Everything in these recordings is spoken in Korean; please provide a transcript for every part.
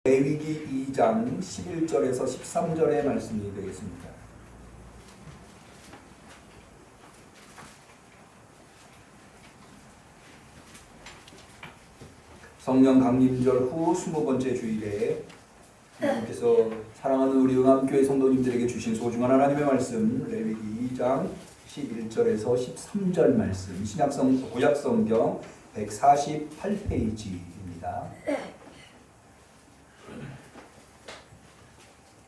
레위기 2장 11절에서 13절의 말씀이 되겠습니다. 성령 강림절 후 20번째 주일에 하나님께서 사랑하는 우리 응암교회 성도님들에게 주신 소중한 하나님의 말씀, 레위기 2장 11절에서 13절 말씀, 구약성경 148페이지입니다.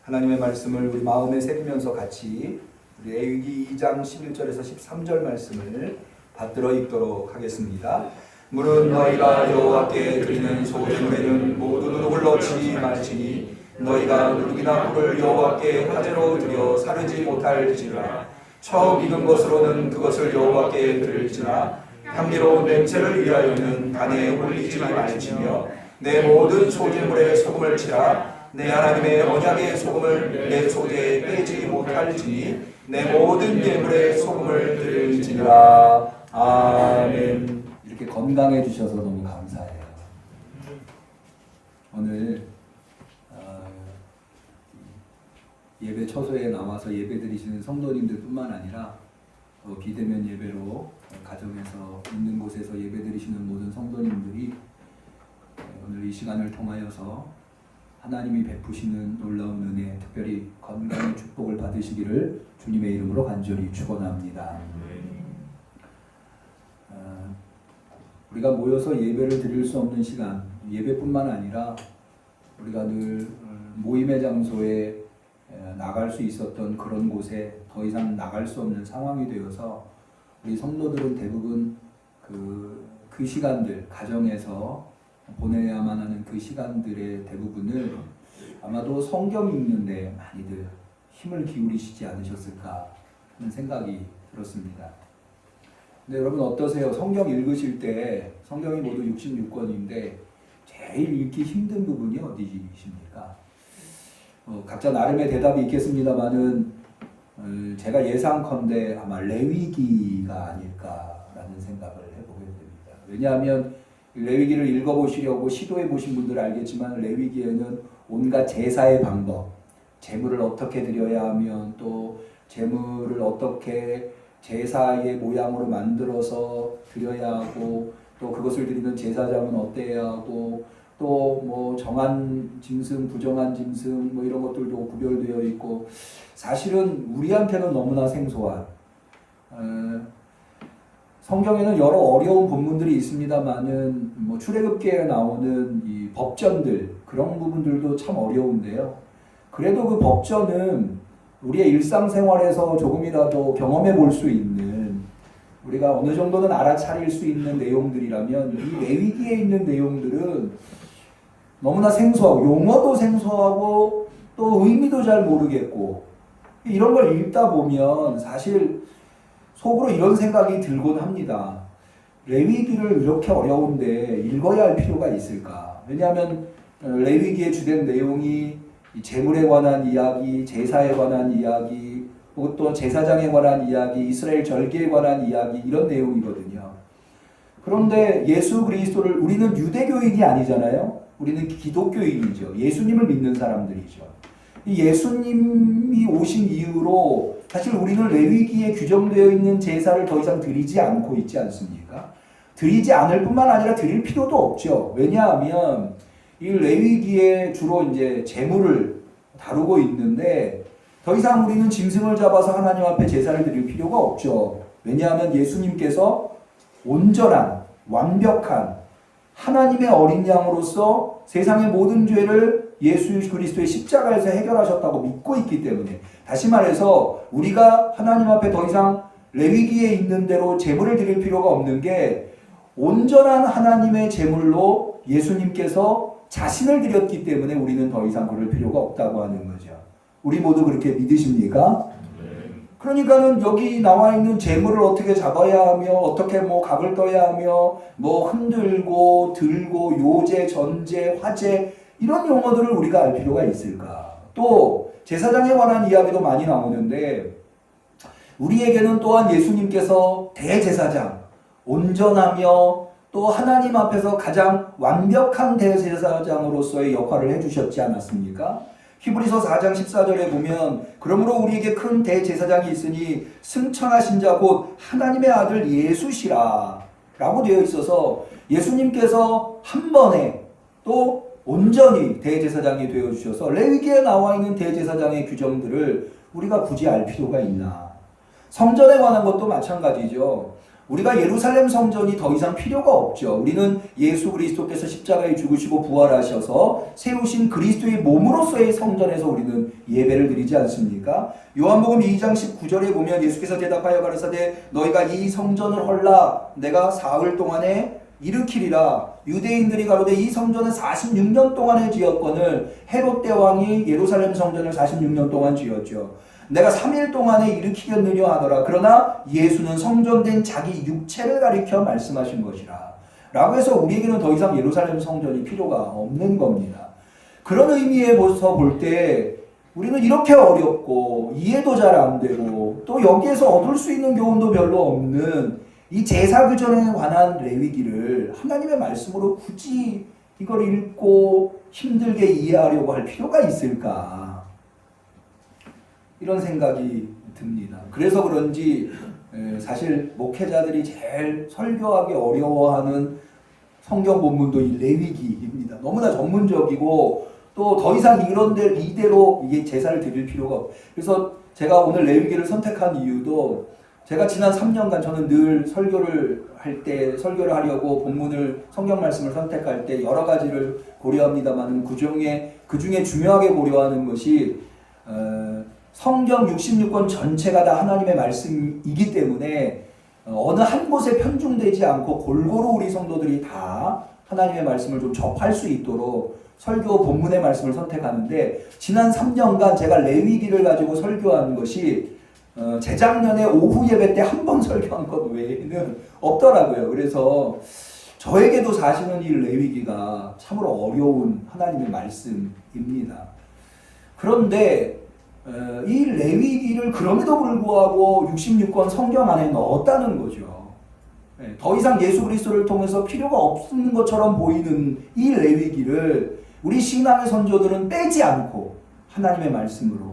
하나님의 말씀을 우리 마음에 새기면서 같이 우리 레위기 2장 11절에서 13절 말씀을 받들어 읽도록 하겠습니다. 물은 너희가 여호와께 드리는 소제물에는 모두 누룩을 넣지 말지니 너희가 누룩이나 꿀을 여호와께 화제로 드려 사르지 못할지라. 처음 익은 것으로는 그것을 여호와께 드릴지라. 향기로운 냄새를 위하여는 간에 올리지 말지며 내 모든 소제물에 소금을 치라. 내 하나님의 언약의 소금을 내 소재에 빼지 못할지니 내 모든 예물에 소금을 드릴지니라. 아멘. 이렇게 건강해 주셔서 너무 감사해요. 오늘 예배 처소에 나와서 예배 드리시는 성도님들 뿐만 아니라 비대면 예배로 가정에서 있는 곳에서 예배 드리시는 모든 성도님들이 오늘 이 시간을 통하여서 하나님이 베푸시는 놀라운 은혜, 특별히 건강의 축복을 받으시기를 주님의 이름으로 간절히 축원합니다. 우리가 모여서 예배를 드릴 수 없는 시간, 예배뿐만 아니라 우리가 늘 모임의 장소에 나갈 수 있었던 그런 곳에 더 이상 나갈 수 없는 상황이 되어서 우리 성도들은 대부분 그 시간들, 가정에서 보내야만 하는 그 시간들의 대부분을 아마도 성경 읽는데 많이들 힘을 기울이시지 않으셨을까 하는 생각이 들었습니다. 근데 여러분 어떠세요? 성경 읽으실 때 성경이 모두 66권인데 제일 읽기 힘든 부분이 어디십니까? 각자 나름의 대답이 있겠습니다만은 제가 예상컨대 아마 레위기가 아닐까라는 생각을 해보게 됩니다. 왜냐하면 레위기를 읽어보시려고 시도해보신 분들은 알겠지만 레위기에는 온갖 제사의 방법, 제물을 어떻게 드려야 하면 또 제물을 어떻게 제사의 모양으로 만들어서 드려야 하고 또 그것을 드리는 제사장은 어때야 하고 또 뭐 정한 짐승, 부정한 짐승 뭐 이런 것들도 구별되어 있고 사실은 우리한테는 너무나 생소한 성경에는 여러 어려운 본문들이 있습니다만은 뭐 출애굽기에 나오는 이 법전들 그런 부분들도 참 어려운데요. 그래도 그 법전은 우리의 일상생활에서 조금이라도 경험해 볼 수 있는 우리가 어느 정도는 알아차릴 수 있는 내용들이라면 이 레위기에 있는 내용들은 너무나 생소하고 용어도 생소하고 또 의미도 잘 모르겠고 이런 걸 읽다 보면 사실 속으로 이런 생각이 들곤 합니다. 레위기를 이렇게 어려운데 읽어야 할 필요가 있을까? 왜냐하면 레위기의 주된 내용이 제물에 관한 이야기, 제사에 관한 이야기, 또 제사장에 관한 이야기, 이스라엘 절기에 관한 이야기 이런 내용이거든요. 그런데 예수 그리스도를 우리는 유대교인이 아니잖아요. 우리는 기독교인이죠. 예수님을 믿는 사람들이죠. 예수님이 오신 이후로 사실 우리는 레위기에 규정되어 있는 제사를 더 이상 드리지 않고 있지 않습니까? 드리지 않을 뿐만 아니라 드릴 필요도 없죠. 왜냐하면 이 레위기에 주로 이제 제물을 다루고 있는데 더 이상 우리는 짐승을 잡아서 하나님 앞에 제사를 드릴 필요가 없죠. 왜냐하면 예수님께서 온전한 완벽한 하나님의 어린 양으로서 세상의 모든 죄를 예수 그리스도의 십자가에서 해결하셨다고 믿고 있기 때문에 다시 말해서 우리가 하나님 앞에 더 이상 레위기에 있는 대로 제물을 드릴 필요가 없는 게 온전한 하나님의 제물로 예수님께서 자신을 드렸기 때문에 우리는 더 이상 그럴 필요가 없다고 하는 거죠. 우리 모두 그렇게 믿으십니까? 그러니까는 여기 나와 있는 제물을 어떻게 잡아야 하며 어떻게 뭐 각을 떠야 하며 뭐 흔들고 들고 요제, 전제, 화제 이런 용어들을 우리가 알 필요가 있을까? 또 제사장에 관한 이야기도 많이 나오는데 우리에게는 또한 예수님께서 대제사장, 온전하며 또 하나님 앞에서 가장 완벽한 대제사장으로서의 역할을 해주셨지 않았습니까? 히브리서 4장 14절에 보면 그러므로 우리에게 큰 대제사장이 있으니 승천하신 자 곧 하나님의 아들 예수시라 라고 되어 있어서 예수님께서 한 번에 또 온전히 대제사장이 되어주셔서 레위기에 나와 있는 대제사장의 규정들을 우리가 굳이 알 필요가 있나. 성전에 관한 것도 마찬가지죠. 우리가 예루살렘 성전이 더 이상 필요가 없죠. 우리는 예수 그리스도께서 십자가에 죽으시고 부활하셔서 세우신 그리스도의 몸으로서의 성전에서 우리는 예배를 드리지 않습니까? 요한복음 2장 19절에 보면 예수께서 대답하여 가라사대 너희가 이 성전을 헐라 내가 사흘 동안에 일으키리라. 유대인들이 가로되 이 성전은 46년 동안에 지었거늘 헤롯 대왕이 예루살렘 성전을 46년 동안 지었죠. 내가 3일 동안에 일으키겠느냐 하더라. 그러나 예수는 성전된 자기 육체를 가리켜 말씀하신 것이라. 라고 해서 우리에게는 더 이상 예루살렘 성전이 필요가 없는 겁니다. 그런 의미에서 볼 때 우리는 이렇게 어렵고 이해도 잘 안 되고 또 여기에서 얻을 수 있는 교훈도 별로 없는 이 제사 규정에 관한 레위기를 하나님의 말씀으로 굳이 이걸 읽고 힘들게 이해하려고 할 필요가 있을까? 이런 생각이 듭니다. 그래서 그런지 사실 목회자들이 제일 설교하기 어려워하는 성경 본문도 이 레위기입니다. 너무나 전문적이고 또 더 이상 이대로 이게 제사를 드릴 필요가 없어요. 그래서 제가 오늘 레위기를 선택한 이유도 제가 지난 3년간 저는 늘 설교를 하려고 본문을 성경 말씀을 선택할 때 여러 가지를 고려합니다만 그중에 중요하게 고려하는 것이 성경 66권 전체가 다 하나님의 말씀이기 때문에 어느 한 곳에 편중되지 않고 골고루 우리 성도들이 다 하나님의 말씀을 좀 접할 수 있도록 설교 본문의 말씀을 선택하는데 지난 3년간 제가 레위기를 가지고 설교한 것이 재작년에 오후 예배 때 한 번 설교한 것 외에는 없더라고요. 그래서 저에게도 사실은 이 레위기가 참으로 어려운 하나님의 말씀입니다. 그런데 이 레위기를 그럼에도 불구하고 66권 성경 안에 넣었다는 거죠. 더 이상 예수 그리스도를 통해서 필요가 없는 것처럼 보이는 이 레위기를 우리 신앙의 선조들은 빼지 않고 하나님의 말씀으로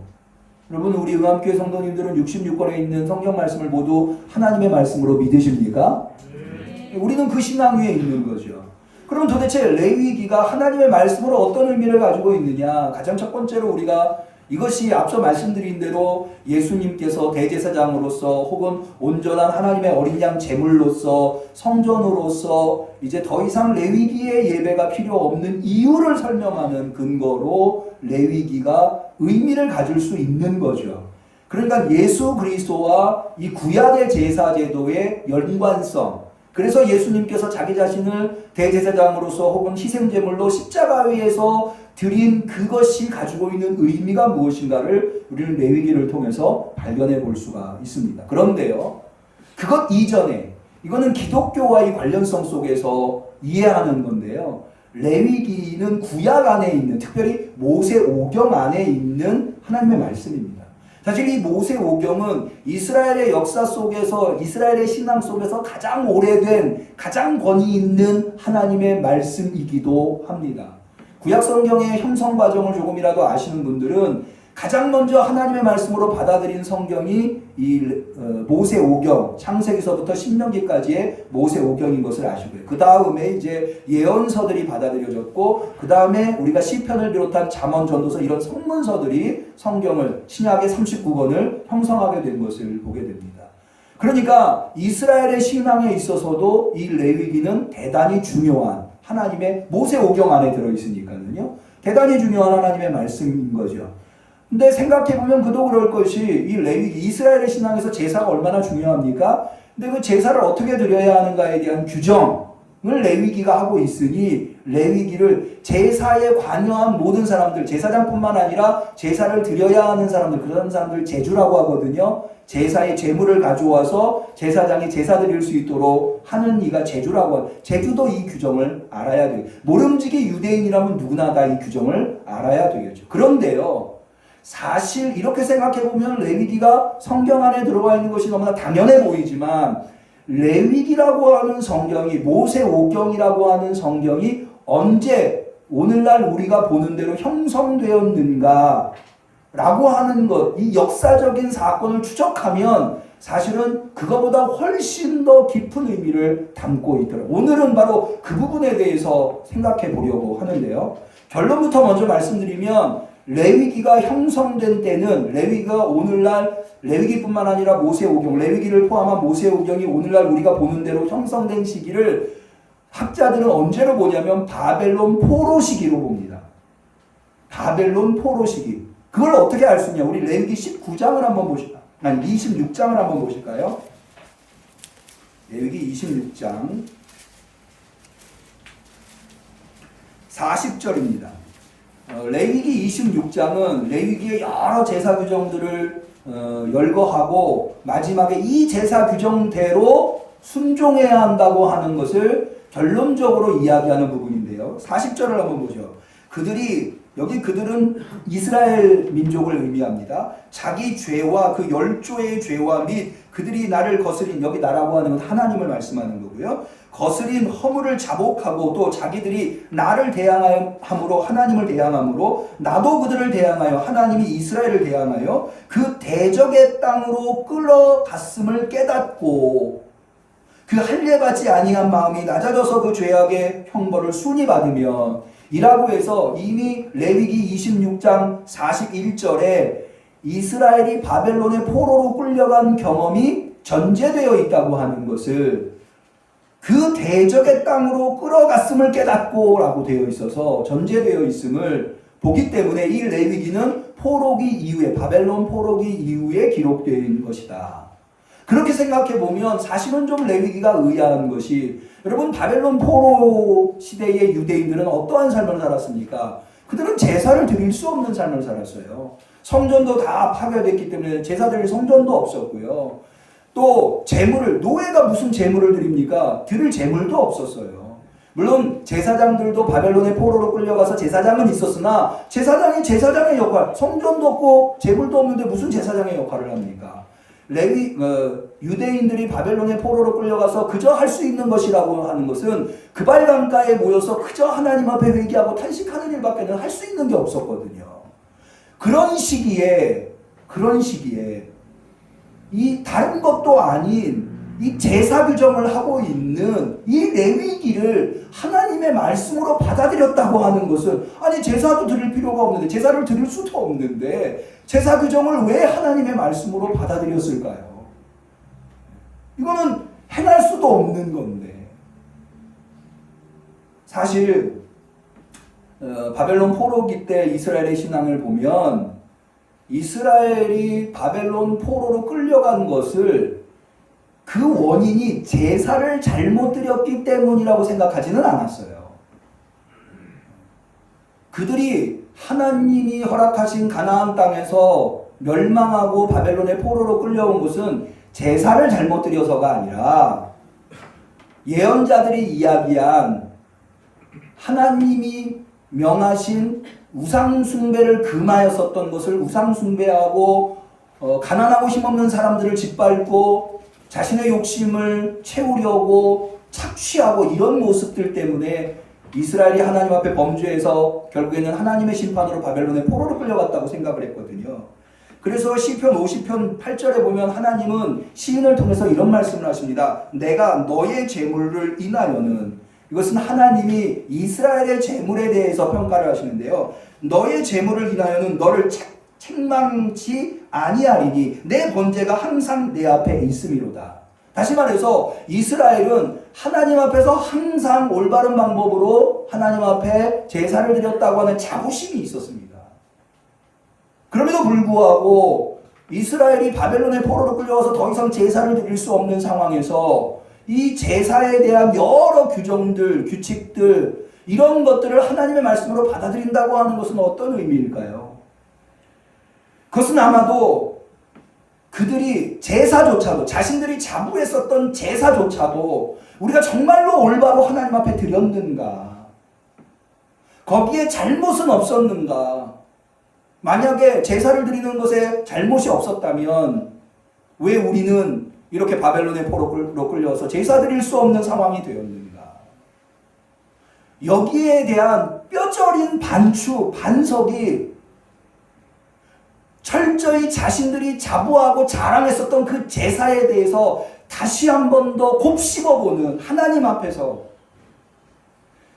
여러분 우리 응암교회 성도님들은 66권에 있는 성경 말씀을 모두 하나님의 말씀으로 믿으십니까? 우리는 그 신앙 위에 있는 거죠. 그럼 도대체 레위기가 하나님의 말씀으로 어떤 의미를 가지고 있느냐? 가장 첫 번째로 우리가 이것이 앞서 말씀드린 대로 예수님께서 대제사장으로서 혹은 온전한 하나님의 어린 양 제물로서 성전으로서 이제 더 이상 레위기의 예배가 필요 없는 이유를 설명하는 근거로 레위기가 의미를 가질 수 있는 거죠. 그러니까 예수 그리스도와 이 구약의 제사 제도의 연관성, 그래서 예수님께서 자기 자신을 대제사장으로서 혹은 희생제물로 십자가 위에서 드린 그것이 가지고 있는 의미가 무엇인가를 우리는 레위기를 통해서 발견해 볼 수가 있습니다. 그런데요, 그것 이전에 이거는 기독교와의 관련성 속에서 이해하는 건데요. 레위기는 구약 안에 있는, 특별히 모세오경 안에 있는 하나님의 말씀입니다. 사실 이 모세오경은 이스라엘의 역사 속에서, 이스라엘의 신앙 속에서 가장 오래된, 가장 권위 있는 하나님의 말씀이기도 합니다. 구약 성경의 형성 과정을 조금이라도 아시는 분들은 가장 먼저 하나님의 말씀으로 받아들인 성경이 이 모세오경, 창세기서부터 신명기까지의 모세오경인 것을 아시고요. 그 다음에 이제 예언서들이 받아들여졌고, 그 다음에 우리가 시편을 비롯한 잠언, 전도서 이런 성문서들이 성경을, 신약의 39권을 형성하게 된 것을 보게 됩니다. 그러니까 이스라엘의 신앙에 있어서도 이 레위기는 대단히 중요한 하나님의 모세오경 안에 들어있으니까요. 대단히 중요한 하나님의 말씀인 거죠. 근데 생각해보면 그도 그럴 것이 이 레위기, 이스라엘의 신앙에서 제사가 얼마나 중요합니까? 근데 그 제사를 어떻게 드려야 하는가에 대한 규정을 레위기가 하고 있으니 레위기를 제사에 관여한 모든 사람들, 제사장뿐만 아니라 제사를 드려야 하는 사람들, 그런 사람들 제주라고 하거든요. 제사의 제물을 가져와서 제사장이 제사 드릴 수 있도록 하는 이가 제주라고 하죠. 제주도 이 규정을 알아야 돼요. 모름지기 유대인이라면 누구나 다 이 규정을 알아야 되겠죠. 그런데요, 사실 이렇게 생각해보면 레위기가 성경 안에 들어가 있는 것이 너무나 당연해 보이지만 레위기라고 하는 성경이, 모세오경이라고 하는 성경이 언제 오늘날 우리가 보는 대로 형성되었는가 라고 하는 것, 이 역사적인 사건을 추적하면 사실은 그거보다 훨씬 더 깊은 의미를 담고 있더라고요. 오늘은 바로 그 부분에 대해서 생각해 보려고 하는데요. 결론부터 먼저 말씀드리면 레위기가 형성된 때는, 레위기가 오늘날, 레위기뿐만 아니라 모세오경, 레위기를 포함한 모세오경이 오늘날 우리가 보는 대로 형성된 시기를 학자들은 언제로 보냐면 바벨론 포로 시기로 봅니다. 바벨론 포로 시기. 그걸 어떻게 알 수 있냐? 우리 레위기 19장을 한번 보실까요? 아니 26장을 한번 보실까요? 레위기 26장 40절입니다. 레위기 26장은 레위기의 여러 제사 규정들을 열거하고 마지막에 이 제사 규정대로 순종해야 한다고 하는 것을 결론적으로 이야기하는 부분인데요. 40절을 한번 보죠. 그들은 이스라엘 민족을 의미합니다. 자기 죄와 그 열조의 죄와 및 그들이 나를 거스린, 여기 나라고 하는 건 하나님을 말씀하는 거고요. 거스린 허물을 자복하고 또 자기들이 나를 대항함으로, 하나님을 대항함으로, 나도 그들을 대항하여 하나님이 이스라엘을 대항하여 그 대적의 땅으로 끌어갔음을 깨닫고 그 할례받지 아니한 마음이 낮아져서 그 죄악의 형벌을 순히 받으면, 이라고 해서 이미 레위기 26장 41절에 이스라엘이 바벨론의 포로로 끌려간 경험이 전제되어 있다고 하는 것을, 그 대적의 땅으로 끌어갔음을 깨닫고 라고 되어 있어서 전제되어 있음을 보기 때문에 이 레위기는 포로기 이후에, 바벨론 포로기 이후에 기록된 것이다. 그렇게 생각해 보면 사실은 좀 레위기가 의아한 것이, 여러분 바벨론 포로 시대의 유대인들은 어떠한 삶을 살았습니까? 그들은 제사를 드릴 수 없는 삶을 살았어요. 성전도 다 파괴됐기 때문에 제사 드릴 성전도 없었고요. 또 재물을, 노예가 무슨 재물을 드립니까? 드릴 재물도 없었어요. 물론 제사장들도 바벨론의 포로로 끌려가서 제사장은 있었으나 제사장이 제사장의 역할, 성전도 없고 재물도 없는데 무슨 제사장의 역할을 합니까? 유대인들이 바벨론의 포로로 끌려가서 그저 할 수 있는 것이라고 하는 것은 그발 강가에 모여서 그저 하나님 앞에 회개하고 탄식하는 일밖에는 할 수 있는 게 없었거든요. 그런 시기에 이 다른 것도 아닌 이 제사 규정을 하고 있는 이 레위기를 하나님의 말씀으로 받아들였다고 하는 것은, 아니 제사도 드릴 필요가 없는데, 제사를 드릴 수도 없는데 제사 규정을 왜 하나님의 말씀으로 받아들였을까요? 이거는 행할 수도 없는 건데. 사실 바벨론 포로기 때 이스라엘의 신앙을 보면 이스라엘이 바벨론 포로로 끌려간 것을, 그 원인이 제사를 잘못 드렸기 때문이라고 생각하지는 않았어요. 그들이 하나님이 허락하신 가나안 땅에서 멸망하고 바벨론의 포로로 끌려온 것은 제사를 잘못 드려서가 아니라 예언자들이 이야기한 하나님이 명하신 우상숭배를 금하였었던 것을 우상숭배하고 가난하고 힘없는 사람들을 짓밟고 자신의 욕심을 채우려고 착취하고 이런 모습들 때문에 이스라엘이 하나님 앞에 범죄해서 결국에는 하나님의 심판으로 바벨론의 포로로 끌려갔다고 생각을 했거든요. 그래서 시편 50편 8절에 보면 하나님은 시인을 통해서 이런 말씀을 하십니다. 내가 너의 재물을 인하여는, 이것은 하나님이 이스라엘의 재물에 대해서 평가를 하시는데요. 너의 재물을 인하여는 너를 책망치 아니하리니 내 번제가 항상 내 앞에 있음이로다. 다시 말해서 이스라엘은 하나님 앞에서 항상 올바른 방법으로 하나님 앞에 제사를 드렸다고 하는 자부심이 있었습니다. 그럼에도 불구하고 이스라엘이 바벨론의 포로로 끌려와서 더 이상 제사를 드릴 수 없는 상황에서 이 제사에 대한 여러 규정들, 규칙들, 이런 것들을 하나님의 말씀으로 받아들인다고 하는 것은 어떤 의미일까요? 그것은 아마도 그들이 제사조차도, 자신들이 자부했었던 제사조차도 우리가 정말로 올바로 하나님 앞에 드렸는가? 거기에 잘못은 없었는가? 만약에 제사를 드리는 것에 잘못이 없었다면 왜 우리는 이렇게 바벨론의 포로로 끌려서 제사 드릴 수 없는 상황이 되었는가? 여기에 대한 뼈저린 반석이 철저히 자신들이 자부하고 자랑했었던 그 제사에 대해서 다시 한 번 더 곱씹어보는 하나님 앞에서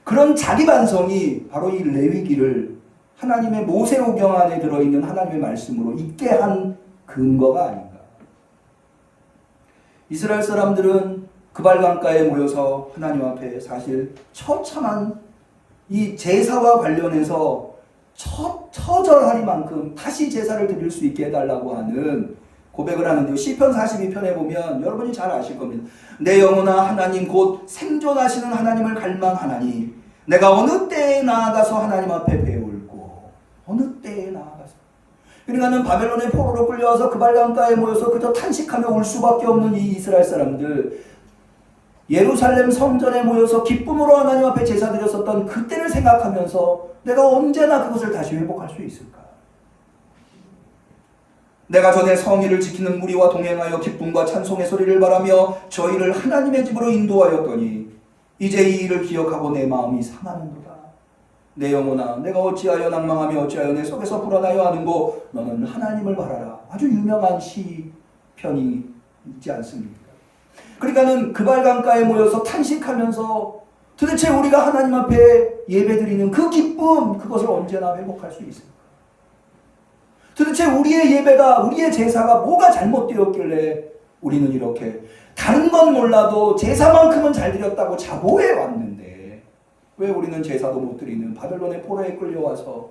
그런 자기 반성이 바로 이 레위기를 하나님의 모세오경 안에 들어있는 하나님의 말씀으로 있게 한 근거가 아닌가. 이스라엘 사람들은 그발강가에 모여서 하나님 앞에 사실 처참한 이 제사와 관련해서 처절하리만큼 다시 제사를 드릴 수 있게 해달라고 하는 고백을 하는데요. 시편 42편에 보면 여러분이 잘 아실 겁니다. 내 영혼아 하나님 곧 생존하시는 하나님을 갈망하나니 내가 어느 때에 나아가서 하나님 앞에 배울고 어느 때에 나아가서 그러니까는 바벨론의 포로로 끌려와서 그발강가에 모여서 그저 탄식하며 울 수밖에 없는 이 이스라엘 사람들, 예루살렘 성전에 모여서 기쁨으로 하나님 앞에 제사 드렸었던 그때를 생각하면서 내가 언제나 그것을 다시 회복할 수 있을까? 내가 전에 성의를 지키는 무리와 동행하여 기쁨과 찬송의 소리를 바라며 저희를 하나님의 집으로 인도하였더니 이제 이 일을 기억하고 내 마음이 상하는도다. 내 영혼아 내가 어찌하여 낭망하며 어찌하여 내 속에서 불안하여 하는고 너는 하나님을 바라라. 아주 유명한 시편이 있지 않습니까? 그러니까는 그발강가에 모여서 탄식하면서 도대체 우리가 하나님 앞에 예배드리는 그 기쁨, 그것을 언제나 회복할 수 있을까? 도대체 우리의 예배가, 우리의 제사가 뭐가 잘못되었길래 우리는 이렇게 다른 건 몰라도 제사만큼은 잘 드렸다고 자부해 왔는데 왜 우리는 제사도 못 드리는 바벨론의 포로에 끌려와서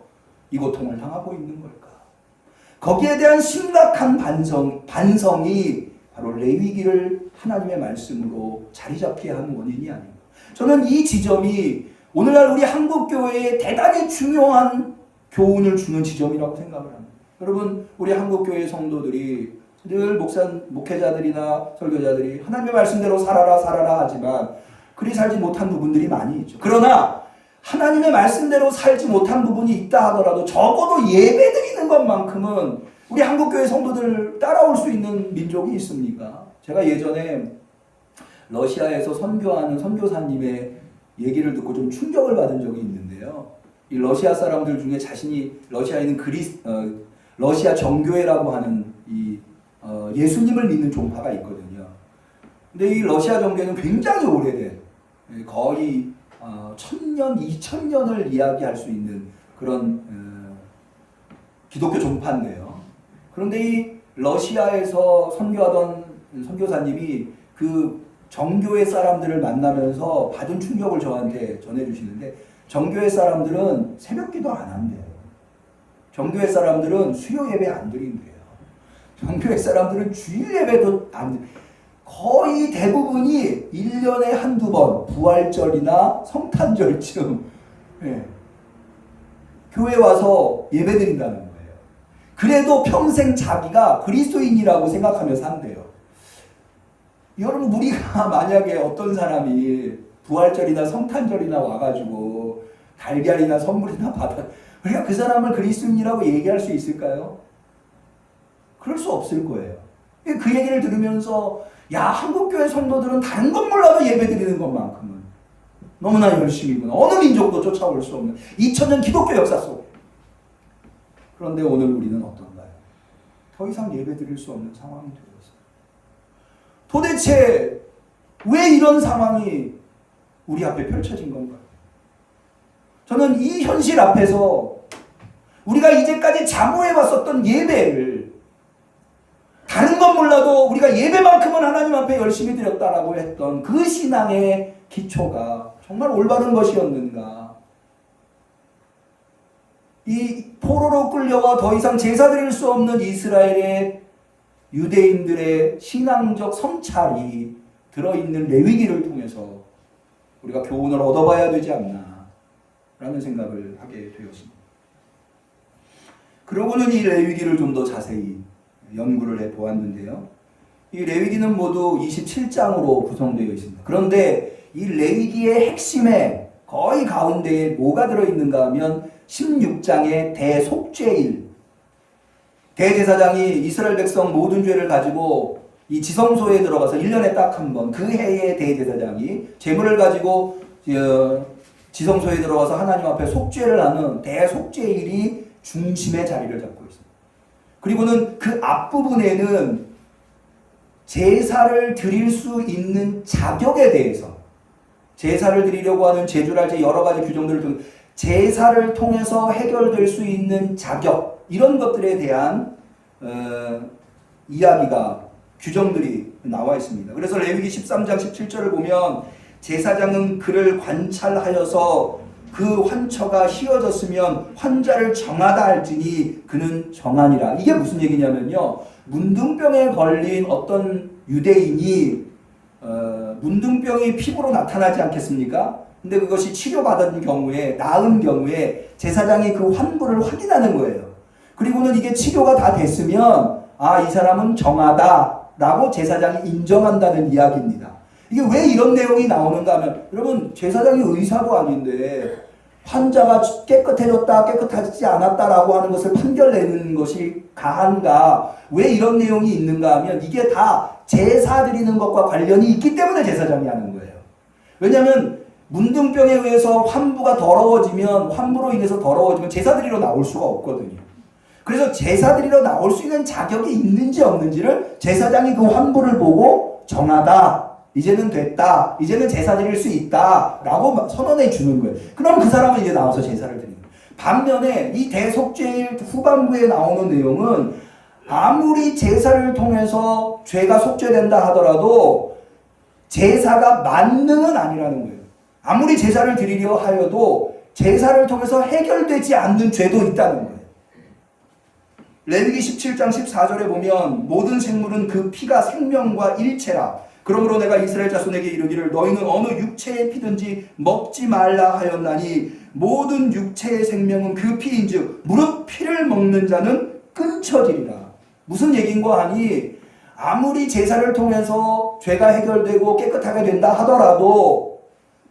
이 고통을 당하고 있는 걸까? 거기에 대한 심각한 반성이 바로 레위기를 하나님의 말씀으로 자리 잡게 한 원인이 아닌가. 저는 이 지점이 오늘날 우리 한국교회에 대단히 중요한 교훈을 주는 지점이라고 생각을 합니다. 여러분, 우리 한국교회 성도들이 늘 목회자들이나 설교자들이 하나님의 말씀대로 살아라 하지만 그리 살지 못한 부분들이 많이 있죠. 그러나 하나님의 말씀대로 살지 못한 부분이 있다 하더라도 적어도 예배드리는 것만큼은 우리 한국교회 성도들 따라올 수 있는 민족이 있습니까? 제가 예전에 러시아에서 선교하는 선교사님의 얘기를 듣고 좀 충격을 받은 적이 있는데요. 이 러시아 사람들 중에 자신이 러시아에 있는 러시아 정교회라고 하는 예수님을 믿는 종파가 있거든요. 근데 이 러시아 정교회는 굉장히 오래된, 거의 1000년, 2000년을 이야기할 수 있는 그런 기독교 종파인데요. 그런데 이 러시아에서 선교하던 선교사님이 그 정교회 사람들을 만나면서 받은 충격을 저한테 전해주시는데, 정교회 사람들은 새벽기도 안 한대요. 정교회 사람들은 수요 예배 안 드린대요. 정교회 사람들은 주일 예배도 안 드린대요. 거의 대부분이 1년에 한두 번 부활절이나 성탄절쯤 교회 와서 예배 드린다는 거예요. 그래도 평생 자기가 그리스도인이라고 생각하며 산대요. 여러분, 우리가 만약에 어떤 사람이 부활절이나 성탄절이나 와가지고 달걀이나 선물이나 받아, 우리가 그 사람을 그리스도인이라고 얘기할 수 있을까요? 그럴 수 없을 거예요. 그 얘기를 들으면서 야, 한국교회 성도들은 다른 건 몰라도 예배드리는 것만큼은 너무나 열심이구나. 어느 민족도 쫓아올 수 없는 2000년 기독교 역사 속에. 그런데 오늘 우리는 어떤가요? 더 이상 예배드릴 수 없는 상황이 되었어요. 도대체 왜 이런 상황이 우리 앞에 펼쳐진 건가요? 저는 이 현실 앞에서 우리가 이제까지 자부해왔었던 예배를, 다른 건 몰라도 우리가 예배만큼은 하나님 앞에 열심히 드렸다라고 했던 그 신앙의 기초가 정말 올바른 것이었는가? 이 포로로 끌려와 더 이상 제사 드릴 수 없는 이스라엘의 유대인들의 신앙적 성찰이 들어있는 레위기를 통해서 우리가 교훈을 얻어봐야 되지 않나 라는 생각을 하게 되었습니다. 그러고는 이 레위기를 좀 더 자세히 연구를 해보았는데요. 이 레위기는 모두 27장으로 구성되어 있습니다. 그런데 이 레위기의 핵심에 거의 가운데에 뭐가 들어있는가 하면 16장의 대속죄일, 대제사장이 이스라엘 백성 모든 죄를 가지고 이 지성소에 들어가서 1년에 딱 한 번 그 해의 대제사장이 제물을 가지고 지성소에 들어가서 하나님 앞에 속죄를 하는 대속죄일이 중심의 자리를 잡고 있습니다. 그리고는 그 앞부분에는 제사를 드릴 수 있는 자격에 대해서, 제사를 드리려고 하는 제주랄지 여러 가지 규정들을 통해 제사를 통해서 해결될 수 있는 자격, 이런 것들에 대한 이야기가, 규정들이 나와 있습니다. 그래서 레위기 13장 17절을 보면 제사장은 그를 관찰하여서 그 환처가 휘어졌으면 환자를 정하다 할지니 그는 정하니라. 이게 무슨 얘기냐면요, 문둥병에 걸린 어떤 유대인이 문둥병이 피부로 나타나지 않겠습니까? 근데 그것이 치료받은 경우에, 나은 경우에 제사장이 그 환부를 확인하는 거예요. 그리고는 이게 치료가 다 됐으면 이 사람은 정하다 라고 제사장이 인정한다는 이야기입니다. 이게 왜 이런 내용이 나오는가 하면, 여러분, 제사장이 의사도 아닌데 환자가 깨끗해졌다, 깨끗하지 않았다라고 하는 것을 판결내는 것이 가한가, 왜 이런 내용이 있는가 하면 이게 다 제사 드리는 것과 관련이 있기 때문에 제사장이 하는 거예요. 왜냐하면 문둥병에 의해서 환부가 더러워지면, 환부로 인해서 더러워지면 제사 드리러 나올 수가 없거든요. 그래서 제사 드리러 나올 수 있는 자격이 있는지 없는지를 제사장이 그 환부를 보고 정하다, 이제는 됐다, 이제는 제사 드릴 수 있다 라고 선언해 주는 거예요. 그럼 그 사람은 이제 나와서 제사를 드리는 거예요. 반면에 이 대속죄일 후반부에 나오는 내용은 아무리 제사를 통해서 죄가 속죄된다 하더라도 제사가 만능은 아니라는 거예요. 아무리 제사를 드리려 하여도 제사를 통해서 해결되지 않는 죄도 있다는 거예요. 레위기 17장 14절에 보면 모든 생물은 그 피가 생명과 일체라. 그러므로 내가 이스라엘 자손에게 이르기를 너희는 어느 육체의 피든지 먹지 말라 하였나니 모든 육체의 생명은 그 피인즉 무릇 피를 먹는 자는 끊쳐지리라. 무슨 얘기인고 하니, 아무리 제사를 통해서 죄가 해결되고 깨끗하게 된다 하더라도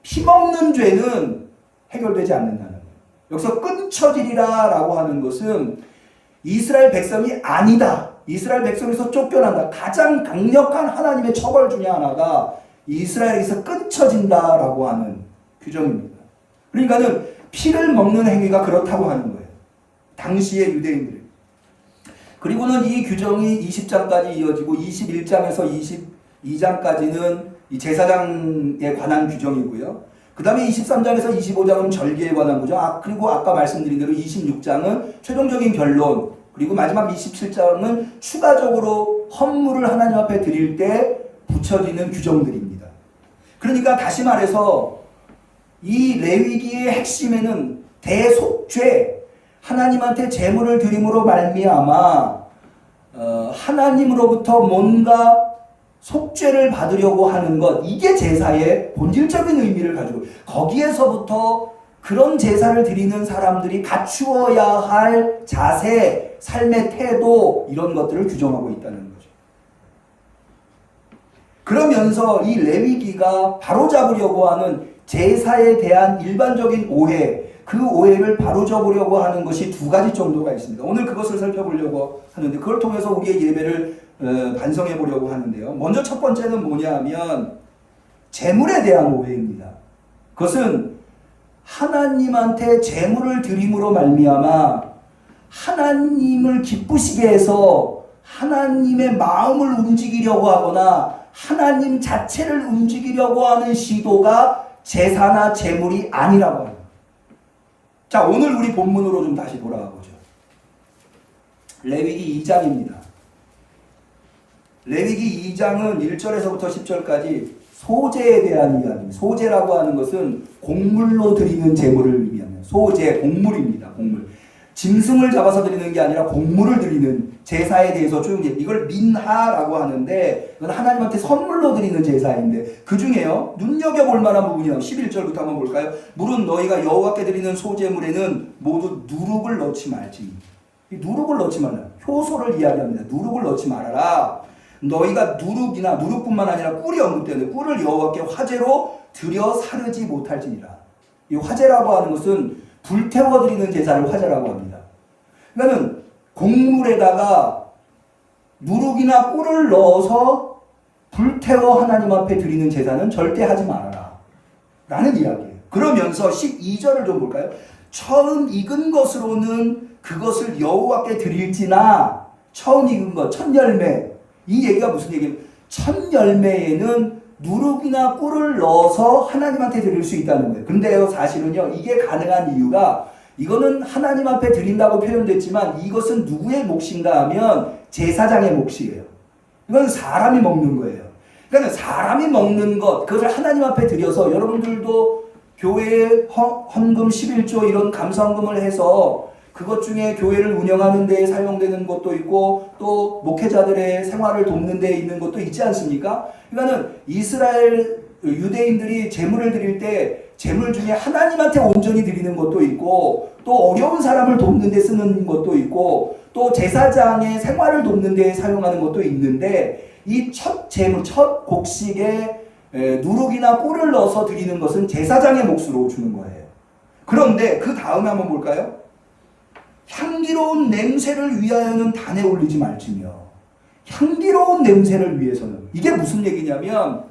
피 먹는 죄는 해결되지 않는다는 거예요. 여기서 끊쳐지리라 라고 하는 것은 이스라엘 백성이 아니다, 이스라엘 백성에서 쫓겨난다, 가장 강력한 하나님의 처벌 중에 하나가 이스라엘에서 끊쳐진다라고 하는 규정입니다. 그러니까는 피를 먹는 행위가 그렇다고 하는 거예요, 당시의 유대인들이. 그리고는 이 규정이 20장까지 이어지고 21장에서 22장까지는 이 제사장에 관한 규정이고요. 그 다음에 23장에서 25장은 절기에 관한 규정, 그리고 아까 말씀드린 대로 26장은 최종적인 결론, 그리고 마지막 27장은 추가적으로 헌물을 하나님 앞에 드릴 때 붙여지는 규정들입니다. 그러니까 다시 말해서 이 레위기의 핵심에는 대속죄, 하나님한테 제물을 드림으로 말미암아 하나님으로부터 뭔가 속죄를 받으려고 하는 것, 이게 제사의 본질적인 의미를 가지고, 거기에서부터 그런 제사를 드리는 사람들이 갖추어야 할 자세, 삶의 태도, 이런 것들을 규정하고 있다는 거죠. 그러면서 이 레위기가 바로잡으려고 하는 제사에 대한 일반적인 오해, 그 오해를 바로잡으려고 하는 것이 두 가지 정도가 있습니다. 오늘 그것을 살펴보려고 하는데, 그걸 통해서 우리의 예배를 반성해 보려고 하는데요. 먼저 첫 번째는 뭐냐 하면 제물에 대한 오해입니다. 그것은 하나님한테 제물을 드림으로 말미암아 하나님을 기쁘시게 해서 하나님의 마음을 움직이려고 하거나 하나님 자체를 움직이려고 하는 시도가 제사나 제물이 아니라고 합니다. 자, 오늘 우리 본문으로 좀 다시 돌아가 보죠. 레위기 2장입니다. 레위기 2장은 1절에서부터 10절까지 소제에 대한 이야기입니다. 소제라고 하는 것은 곡물로 드리는 제물을 의미합니다. 소제, 곡물입니다. 곡물. 짐승을 잡아서 드리는 게 아니라 곡물을 드리는 제사에 대해서 쭉, 이걸 민하라고 하는데, 이건 하나님한테 선물로 드리는 제사인데, 그 중에요, 눈여겨볼 만한 부분이요. 11절부터 한번 볼까요? 물은 너희가 여호와께 드리는 소제물에는 모두 누룩을 넣지 말지. 이 누룩을 넣지 말라. 효소를 이야기합니다. 누룩을 넣지 말아라. 너희가 누룩뿐만 아니라 꿀이 언급되는데, 꿀을 여호와께 화제로 드려 사르지 못할지니라. 이 화제라고 하는 것은 불태워 드리는 제사를 화제라고 합니다. 그러니까는 곡물에다가 누룩이나 꿀을 넣어서 불태워 하나님 앞에 드리는 제사는 절대 하지 말아라 라는 이야기예요. 그러면서 12절을 좀 볼까요? 처음 익은 것으로는 그것을 여호와께 드릴지나, 처음 익은 것, 첫 열매, 이 얘기가 무슨 얘기예요? 첫 열매에는 누룩이나 꿀을 넣어서 하나님한테 드릴 수 있다는 거예요. 근데요, 사실은요, 이게 가능한 이유가, 이거는 하나님 앞에 드린다고 표현됐지만 이것은 누구의 몫인가 하면 제사장의 몫이에요. 이건 사람이 먹는 거예요. 그러니까 사람이 먹는 것, 그것을 하나님 앞에 드려서, 여러분들도 교회에 헌금 11조 이런 감사헌금을 해서 그것 중에 교회를 운영하는 데에 사용되는 것도 있고 또 목회자들의 생활을 돕는 데에 있는 것도 있지 않습니까? 그러니까는 이스라엘 유대인들이 제물을 드릴 때 제물 중에 하나님한테 온전히 드리는 것도 있고 또 어려운 사람을 돕는 데 쓰는 것도 있고 또 제사장의 생활을 돕는 데 사용하는 것도 있는데, 이 첫 제물, 첫 곡식에 누룩이나 꿀을 넣어서 드리는 것은 제사장의 몫으로 주는 거예요. 그런데 그 다음에 한번 볼까요? 향기로운 냄새를 위하여는 단에 올리지 말지며. 향기로운 냄새를 위해서는, 이게 무슨 얘기냐면,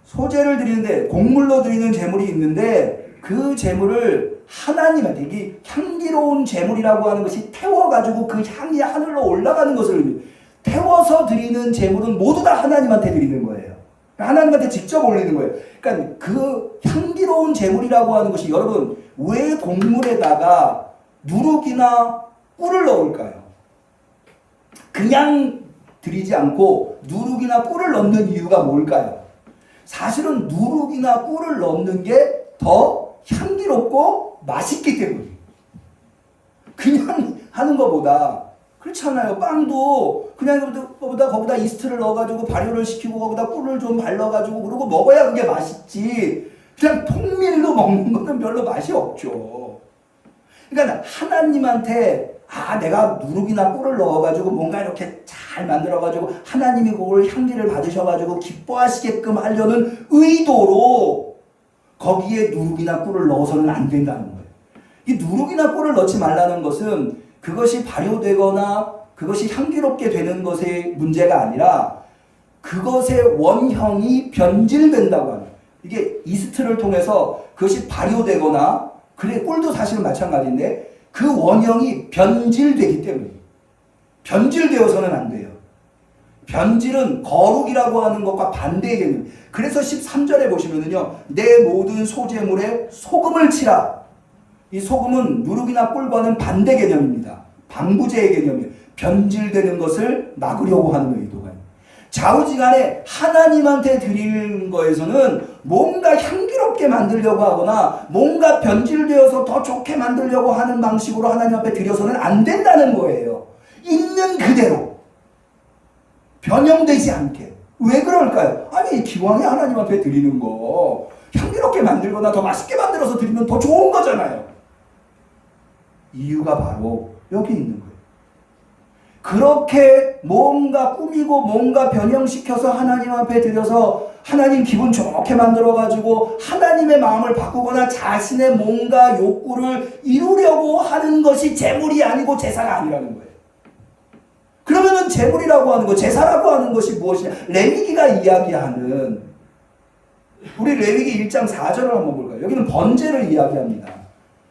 소제를 드리는데 곡물로 드리는 제물이 있는데 그 제물을 하나님한테, 이게 향기로운 제물이라고 하는 것이 태워가지고 그 향이 하늘로 올라가는 것을 의미해요. 태워서 드리는 제물은 모두 다 하나님한테 드리는 거예요. 하나님한테 직접 올리는 거예요. 그러니까 그 향기로운 제물이라고 하는 것이, 여러분, 왜 곡물에다가 누룩이나 꿀을 넣을까요? 그냥 드리지 않고 누룩이나 꿀을 넣는 이유가 뭘까요? 사실은 누룩이나 꿀을 넣는 게 더 향기롭고 맛있기 때문이에요. 그냥 하는 것보다. 그렇잖아요. 빵도 그냥 거기다 이스트를 넣어가지고 발효를 시키고 거기다 꿀을 좀 발라가지고 그러고 먹어야 그게 맛있지. 그냥 통밀로 먹는 거는 별로 맛이 없죠. 그러니까 하나님한테 내가 누룩이나 꿀을 넣어가지고 뭔가 이렇게 잘 만들어가지고 하나님이 그걸 향기를 받으셔가지고 기뻐하시게끔 하려는 의도로 거기에 누룩이나 꿀을 넣어서는 안 된다는 거예요. 이 누룩이나 꿀을 넣지 말라는 것은 그것이 발효되거나 그것이 향기롭게 되는 것의 문제가 아니라 그것의 원형이 변질된다고 하는 거예요. 이게 이스트를 통해서 그것이 발효되거나, 그래 꿀도 사실은 마찬가지인데 그 원형이 변질되기 때문에, 변질되어서는 안 돼요. 변질은 거룩이라고 하는 것과 반대의 개념. 그래서 13절에 보시면은요, 내 모든 소재물에 소금을 치라. 이 소금은 누룩이나 꿀과는 반대 개념입니다. 방부제의 개념이에요. 변질되는 것을 막으려고 하는 의도가. 좌우지간에 하나님한테 드리는 거에서는 뭔가 향기롭게 만들려고 하거나 뭔가 변질되어서 더 좋게 만들려고 하는 방식으로 하나님 앞에 드려서는 안 된다는 거예요. 있는 그대로 변형되지 않게. 왜 그럴까요? 아니, 기왕에 하나님 앞에 드리는 거 향기롭게 만들거나 더 맛있게 만들어서 드리면 더 좋은 거잖아요. 이유가 바로 여기 있는 거예요. 그렇게 뭔가 꾸미고 뭔가 변형시켜서 하나님 앞에 드려서 하나님 기분 좋게 만들어가지고 하나님의 마음을 바꾸거나 자신의 뭔가 욕구를 이루려고 하는 것이 제물이 아니고 제사가 아니라는 거예요. 그러면은 제물이라고 하는 것, 제사라고 하는 것이 무엇이냐? 레위기가 이야기하는, 우리 레위기 1장 4절을 한번 볼까요? 여기는 번제를 이야기합니다.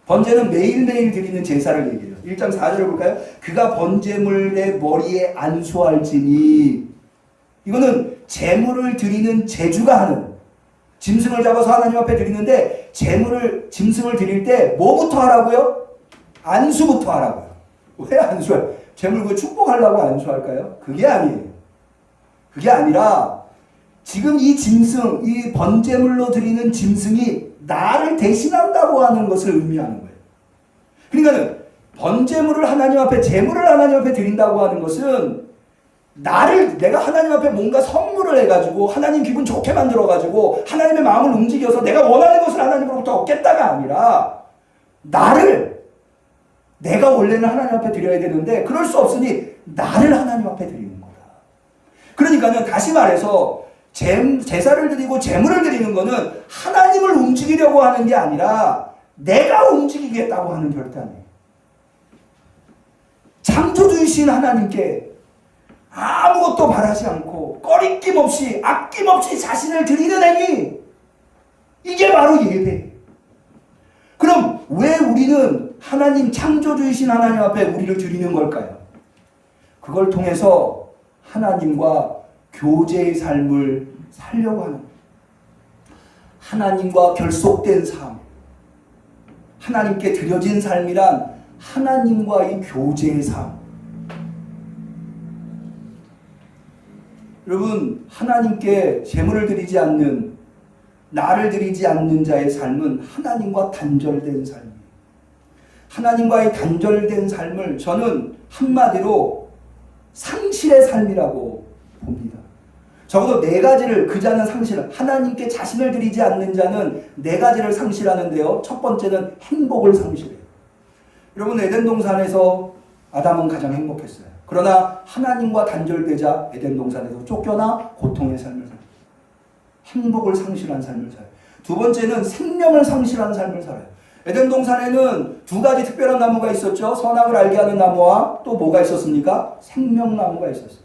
번제는 매일매일 드리는 제사를 얘기해요. 1장 4절을 볼까요? 그가 번제물의 머리에 안수할지니, 이거는 제물을 드리는 제주가 하는, 짐승을 잡아서 하나님 앞에 드리는데 짐승을 드릴 때 뭐부터 하라고요? 안수부터 하라고요. 왜 안수할? 제물 그 축복하려고 안수할까요? 그게 아니에요. 그게 아니라 지금 이 짐승, 이 번제물로 드리는 짐승이 나를 대신한다고 하는 것을 의미하는 거예요. 그러니까는 번제물을 하나님 앞에, 제물을 하나님 앞에 드린다고 하는 것은 내가 하나님 앞에 뭔가 선물을 해가지고 하나님 기분 좋게 만들어가지고 하나님의 마음을 움직여서 내가 원하는 것을 하나님으로부터 얻겠다가 아니라 내가 원래는 하나님 앞에 드려야 되는데 그럴 수 없으니 나를 하나님 앞에 드리는 거다. 그러니까는 다시 말해서 제사를 드리고 제물을 드리는 거는 하나님을 움직이려고 하는 게 아니라 내가 움직이겠다고 하는 결단이에요. 창조주이신 하나님께 아무것도 바라지 않고 꺼리낌 없이 아낌없이 자신을 드리는 행위, 이게 바로 예배. 그럼 왜 우리는 하나님, 창조주이신 하나님 앞에 우리를 드리는 걸까요? 그걸 통해서 하나님과 교제의 삶을 살려고 하는 거예요. 하나님과 결속된 삶, 하나님께 드려진 삶이란 하나님과의 교제의 삶. 여러분, 하나님께 제물을 드리지 않는, 나를 드리지 않는 자의 삶은 하나님과 단절된 삶이에요. 하나님과의 단절된 삶을 저는 한마디로 상실의 삶이라고 봅니다. 적어도 네 가지를, 그 자는 상실, 하나님께 자신을 드리지 않는 자는 네 가지를 상실하는데요. 첫 번째는 행복을 상실해요. 여러분, 에덴 동산에서 아담은 가장 행복했어요. 그러나 하나님과 단절되자 에덴 동산에서 쫓겨나 고통의 삶을 살아요. 행복을 상실한 삶을 살아요. 두 번째는 생명을 상실한 삶을 살아요. 에덴 동산에는 두 가지 특별한 나무가 있었죠. 선악을 알게 하는 나무와 또 뭐가 있었습니까? 생명나무가 있었어요.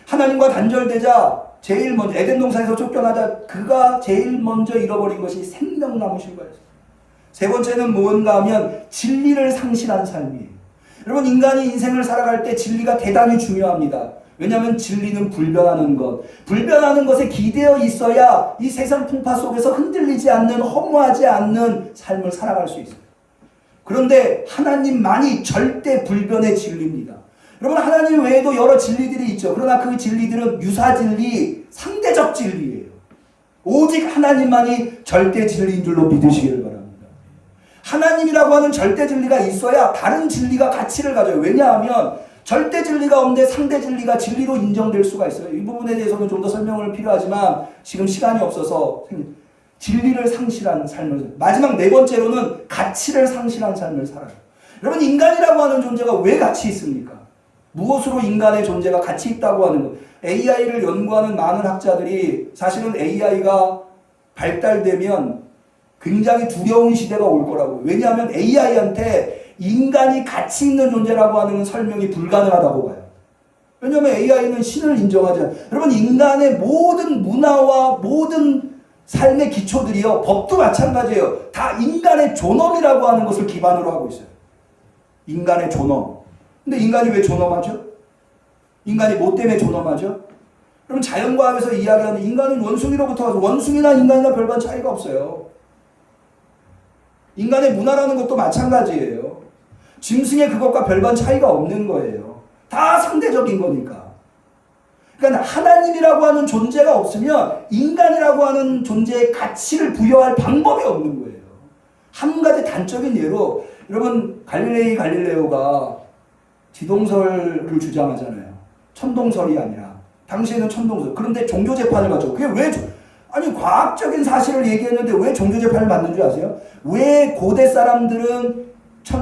하나님과 단절되자 제일 먼저 에덴 동산에서 쫓겨나자 그가 제일 먼저 잃어버린 것이 생명나무 실과였어요. 세 번째는 무언가 하면 진리를 상실한 삶이에요. 여러분, 인간이 인생을 살아갈 때 진리가 대단히 중요합니다. 왜냐하면 진리는 불변하는 것, 불변하는 것에 기대어 있어야 이 세상 풍파 속에서 흔들리지 않는, 허무하지 않는 삶을 살아갈 수 있어요. 그런데 하나님만이 절대 불변의 진리입니다. 여러분, 하나님 외에도 여러 진리들이 있죠. 그러나 그 진리들은 유사진리, 상대적 진리예요. 오직 하나님만이 절대 진리인 줄로 믿으시기를 바랍니다. 하나님이라고 하는 절대 진리가 있어야 다른 진리가 가치를 가져요. 왜냐하면 절대 진리가 없는데 상대 진리가 진리로 인정될 수가 있어요. 이 부분에 대해서는 좀 더 설명을 필요하지만 지금 시간이 없어서 진리를 상실한 삶을, 마지막 네 번째로는 가치를 상실한 삶을 살아요. 여러분, 인간이라고 하는 존재가 왜 가치 있습니까? 무엇으로 인간의 존재가 가치 있다고 하는 것? AI를 연구하는 많은 학자들이 사실은 AI가 발달되면 굉장히 두려운 시대가 올 거라고. 왜냐하면 AI한테 인간이 가치 있는 존재라고 하는 설명이 불가능하다고 봐요. 왜냐하면 AI는 신을 인정하지 않아요. 여러분, 인간의 모든 문화와 모든 삶의 기초들이요, 법도 마찬가지예요. 다 인간의 존엄이라고 하는 것을 기반으로 하고 있어요. 인간의 존엄. 근데 인간이 왜 존엄하죠? 인간이 뭐 때문에 존엄하죠? 그럼 자연과학에서 이야기하는 인간은 원숭이로부터 와서, 원숭이나 인간이나 별반 차이가 없어요. 인간의 문화라는 것도 마찬가지예요. 짐승의 그것과 별반 차이가 없는 거예요. 다 상대적인 거니까. 그러니까 하나님이라고 하는 존재가 없으면 인간이라고 하는 존재의 가치를 부여할 방법이 없는 거예요. 한 가지 단적인 예로, 여러분, 갈릴레오가 지동설을 주장하잖아요. 천동설이 아니라. 당시에는 천동설. 그런데 종교재판을 받죠. 그게 왜, 아니, 과학적인 사실을 얘기했는데 왜 종교재판을 받는 줄 아세요? 왜 고대 사람들은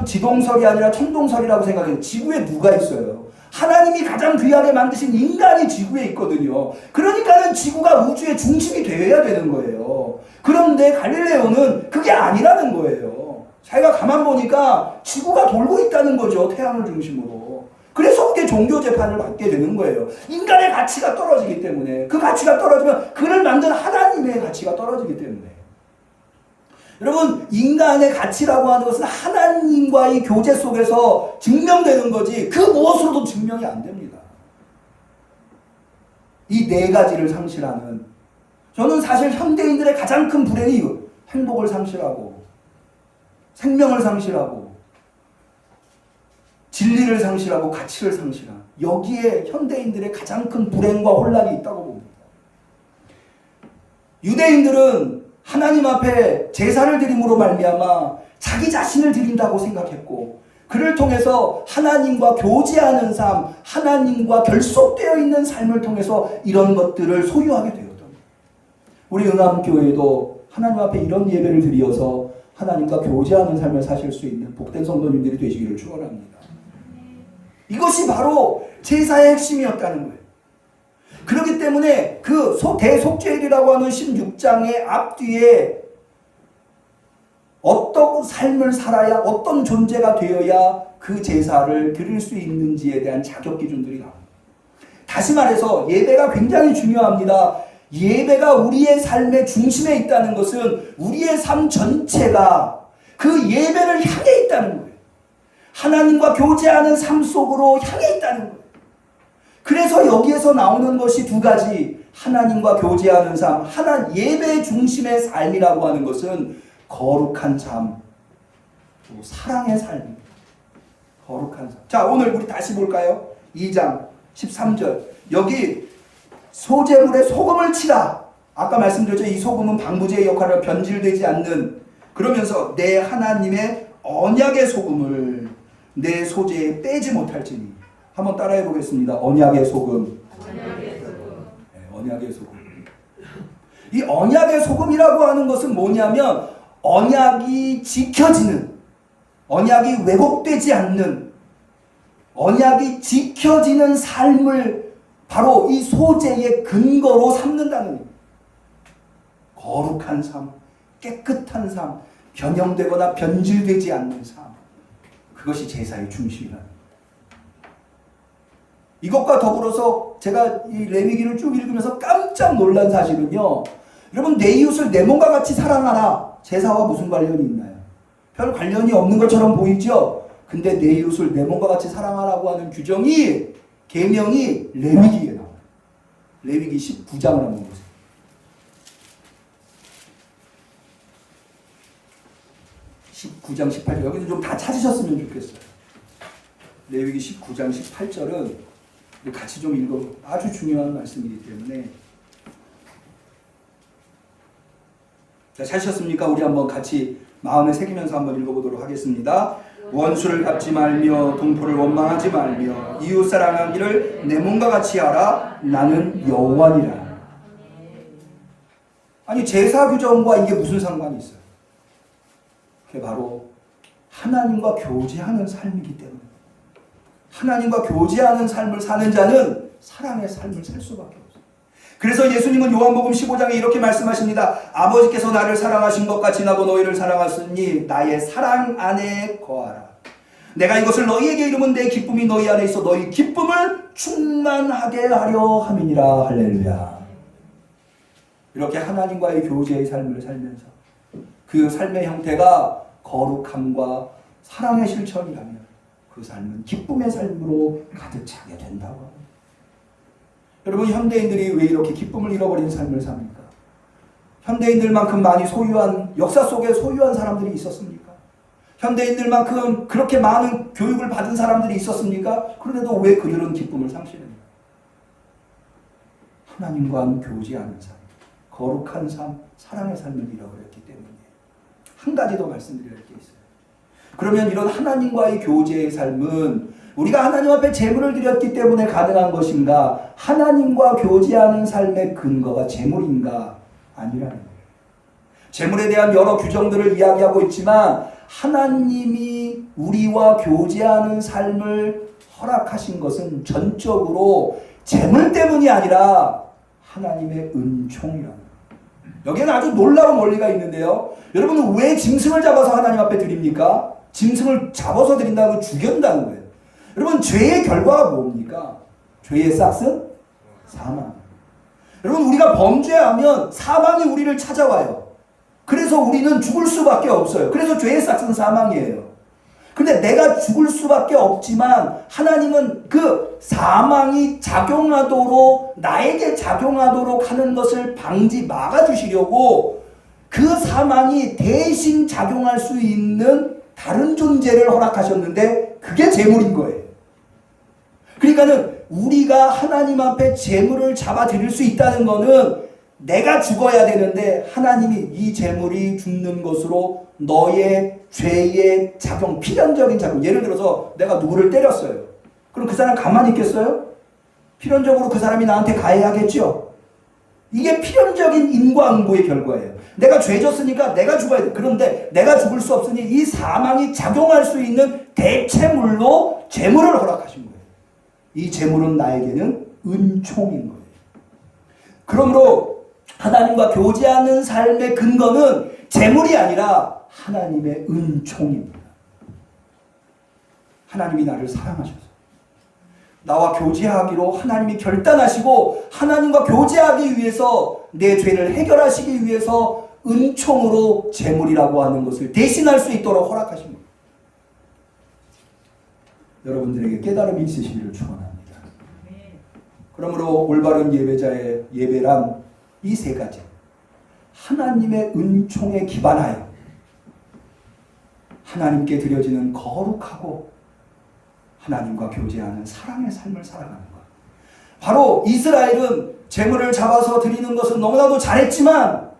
지동설이 아니라 천동설이라고 생각해요? 지구에 누가 있어요? 하나님이 가장 귀하게 만드신 인간이 지구에 있거든요. 그러니까는 지구가 우주의 중심이 되어야 되는 거예요. 그런데 갈릴레오는 그게 아니라는 거예요. 자기가 가만 보니까 지구가 돌고 있다는 거죠. 태양을 중심으로. 그래서 그게 종교재판을 받게 되는 거예요. 인간의 가치가 떨어지기 때문에. 그 가치가 떨어지면 그를 만든 하나님의 가치가 떨어지기 때문에. 여러분, 인간의 가치라고 하는 것은 하나님과의 교제 속에서 증명되는 거지 그 무엇으로도 증명이 안 됩니다. 이 네 가지를 상실하는, 저는 사실 현대인들의 가장 큰 불행이 이거, 행복을 상실하고 생명을 상실하고 진리를 상실하고 가치를 상실한, 여기에 현대인들의 가장 큰 불행과 혼란이 있다고 봅니다. 유대인들은 하나님 앞에 제사를 드림으로 말미암아 자기 자신을 드린다고 생각했고, 그를 통해서 하나님과 교제하는 삶, 하나님과 결속되어 있는 삶을 통해서 이런 것들을 소유하게 되었던 거예요. 우리 응암교회도 하나님 앞에 이런 예배를 드리어서 하나님과 교제하는 삶을 사실 수 있는 복된 성도님들이 되시기를 축원합니다. 이것이 바로 제사의 핵심이었다는 거예요. 그렇기 때문에 그 대속죄일이라고 하는 16장의 앞뒤에 어떤 삶을 살아야, 어떤 존재가 되어야 그 제사를 드릴 수 있는지에 대한 자격 기준들이 나옵니다. 다시 말해서 예배가 굉장히 중요합니다. 예배가 우리의 삶의 중심에 있다는 것은 우리의 삶 전체가 그 예배를 향해 있다는 거예요. 하나님과 교제하는 삶 속으로 향해 있다는 거예요. 그래서 여기에서 나오는 것이 두 가지. 하나님과 교제하는 삶, 예배 중심의 삶이라고 하는 것은 거룩한 삶, 또 사랑의 삶입니다. 거룩한 삶. 자, 오늘 우리 다시 볼까요? 2장 13절. 여기 소재물에 소금을 치라. 아까 말씀드렸죠. 이 소금은 방부제의 역할을 변질되지 않는, 그러면서 내 하나님의 언약의 소금을 내 소재에 빼지 못할지니. 한번 따라해 보겠습니다. 언약의 소금. 언약의 소금. 이 언약의 소금이라고 하는 것은 뭐냐면 언약이 지켜지는, 언약이 왜곡되지 않는, 언약이 지켜지는 삶을 바로 이 소재의 근거로 삼는다는 겁니다. 거룩한 삶, 깨끗한 삶, 변형되거나 변질되지 않는 삶. 그것이 제사의 중심이라는. 이것과 더불어서 제가 이 레위기를 쭉 읽으면서 깜짝 놀란 사실은요. 여러분, 내 이웃을 내 몸과 같이 사랑하라. 제사와 무슨 관련이 있나요? 별 관련이 없는 것처럼 보이죠? 근데 내 이웃을 내 몸과 같이 사랑하라고 하는 규정이, 계명이 레위기에 나와요. 레위기 19장을 한번 보세요. 19장 18절. 여기는 좀 다 찾으셨으면 좋겠어요. 레위기 19장 18절은 같이 좀 읽어. 아주 중요한 말씀이기 때문에. 자, 찾으셨습니까? 우리 한번 같이 마음에 새기면서 한번 읽어보도록 하겠습니다. 원수를 갚지 말며 동포를 원망하지 말며 이웃 사랑하기를 내 몸과 같이 하라. 나는 여호와니라. 아니, 제사 규정과 이게 무슨 상관이 있어요? 그게 바로 하나님과 교제하는 삶이기 때문에. 하나님과 교제하는 삶을 사는 자는 사랑의 삶을 살 수밖에 없어요. 그래서 예수님은 요한복음 15장에 이렇게 말씀하십니다. 아버지께서 나를 사랑하신 것 같이 나도 너희를 사랑하였으니 나의 사랑 안에 거하라. 내가 이것을 너희에게 이루면 내 기쁨이 너희 안에 있어 너희 기쁨을 충만하게 하려 함이니라. 할렐루야. 이렇게 하나님과의 교제의 삶을 살면서 그 삶의 형태가 거룩함과 사랑의 실천이라면 그 삶은 기쁨의 삶으로 가득 차게 된다고 합니다. 여러분, 현대인들이 왜 이렇게 기쁨을 잃어버린 삶을 삽니까? 현대인들만큼 많이 소유한, 역사 속에 소유한 사람들이 있었습니까? 현대인들만큼 그렇게 많은 교육을 받은 사람들이 있었습니까? 그런데도 왜 그들은 기쁨을 상실합니까? 하나님과 교제하는 삶, 거룩한 삶, 사랑의 삶을 잃어버렸기 때문에. 한 가지 더 말씀드려야 할 게 있어요. 그러면 이런 하나님과의 교제의 삶은 우리가 하나님 앞에 제물을 드렸기 때문에 가능한 것인가? 하나님과 교제하는 삶의 근거가 제물인가? 아니라는 거예요. 제물에 대한 여러 규정들을 이야기하고 있지만 하나님이 우리와 교제하는 삶을 허락하신 것은 전적으로 제물 때문이 아니라 하나님의 은총이라는 거예요. 여기에는 아주 놀라운 원리가 있는데요. 여러분은 왜 짐승을 잡아서 하나님 앞에 드립니까? 짐승을 잡아서 드린다는 건 죽였다는 거예요. 여러분, 죄의 결과가 뭡니까? 죄의 싹은 사망. 여러분, 우리가 범죄하면 사망이 우리를 찾아와요. 그래서 우리는 죽을 수밖에 없어요. 그래서 죄의 싹은 사망이에요. 근데 내가 죽을 수밖에 없지만 하나님은 그 사망이 작용하도록, 나에게 작용하도록 하는 것을 막아주시려고 그 사망이 대신 작용할 수 있는 다른 존재를 허락하셨는데 그게 제물인 거예요. 그러니까는 우리가 하나님 앞에 제물을 잡아 드릴 수 있다는 거는 내가 죽어야 되는데 하나님이 이 제물이 죽는 것으로 너의 죄의 작용, 필연적인 작용. 예를 들어서 내가 누구를 때렸어요. 그럼 그 사람 가만히 있겠어요? 필연적으로 그 사람이 나한테 가해하겠죠? 이게 필연적인 인과응보의 결과예요. 내가 죄 졌으니까 내가 죽어야 돼. 그런데 내가 죽을 수 없으니 이 사망이 작용할 수 있는 대체물로 제물을 허락하신 거예요. 이 제물은 나에게는 은총인 거예요. 그러므로 하나님과 교제하는 삶의 근거는 제물이 아니라 하나님의 은총입니다. 하나님이 나를 사랑하셔서 나와 교제하기로 하나님이 결단하시고 하나님과 교제하기 위해서 내 죄를 해결하시기 위해서 은총으로 제물이라고 하는 것을 대신할 수 있도록 허락하신 겁니다. 여러분들에게 깨달음이 있으시기를 축원합니다. 그러므로 올바른 예배자의 예배란 이 세 가지, 하나님의 은총에 기반하여 하나님께 드려지는 거룩하고 하나님과 교제하는 사랑의 삶을 살아가는 것. 바로 이스라엘은 제물을 잡아서 드리는 것은 너무나도 잘했지만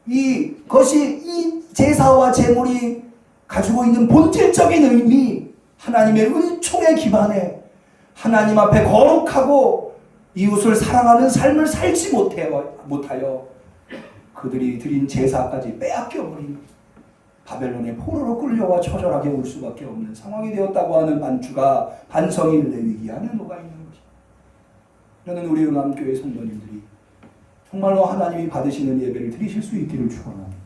이것이 이 제사와 제물이 가지고 있는 본질적인 의미, 하나님의 은총에 기반해 하나님 앞에 거룩하고 이웃을 사랑하는 삶을 살지 못하여 그들이 드린 제사까지 빼앗겨버린 바벨론의 포로로 끌려와 처절하게 올 수밖에 없는 상황이 되었다고 하는 반주가 반성인 레위기 안에 녹아 있는 것입니다. 저는 우리 응암교회 성도님들이 정말로 하나님이 받으시는 예배를 드리실 수 있기를 축원합니다.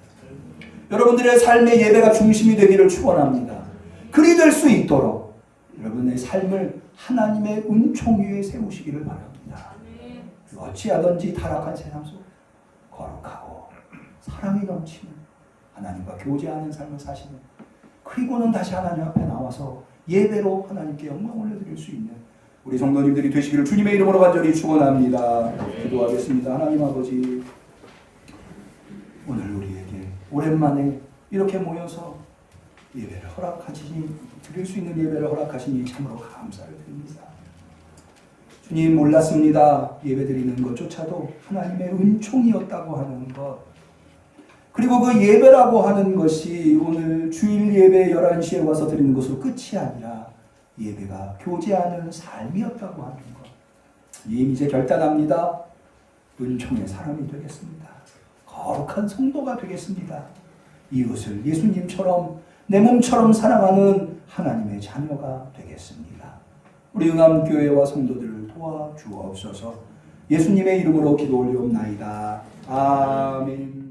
여러분들의 삶의 예배가 중심이 되기를 축원합니다. 그리 될 수 있도록 여러분의 삶을 하나님의 은총 위에 세우시기를 바랍니다. 어찌하든지 타락한 세상 속 거룩하고 사랑이 넘치는 하나님과 교제하는 삶을 사시는, 그리고는 다시 하나님 앞에 나와서 예배로 하나님께 영광 올려드릴 수 있는 우리 성도님들이 되시기를 주님의 이름으로 간절히 축원합니다. 기도하겠습니다. 하나님 아버지, 오늘 우리에게 오랜만에 이렇게 모여서 예배를 허락하시니, 드릴 수 있는 예배를 허락하시니 참으로 감사를 드립니다. 주님, 몰랐습니다. 예배 드리는 것조차도 하나님의 은총이었다고 하는 것, 그리고 그 예배라고 하는 것이 오늘 주일 예배 11시에 와서 드리는 것으로 끝이 아니라 예배가 교제하는 삶이었다고 하는 것. 이제 결단합니다. 은총의 사람이 되겠습니다. 거룩한 성도가 되겠습니다. 이웃을 예수님처럼 내 몸처럼 사랑하는 하나님의 자녀가 되겠습니다. 우리 응암교회와 성도들을 도와주옵소서. 예수님의 이름으로 기도 올리옵나이다. 아멘.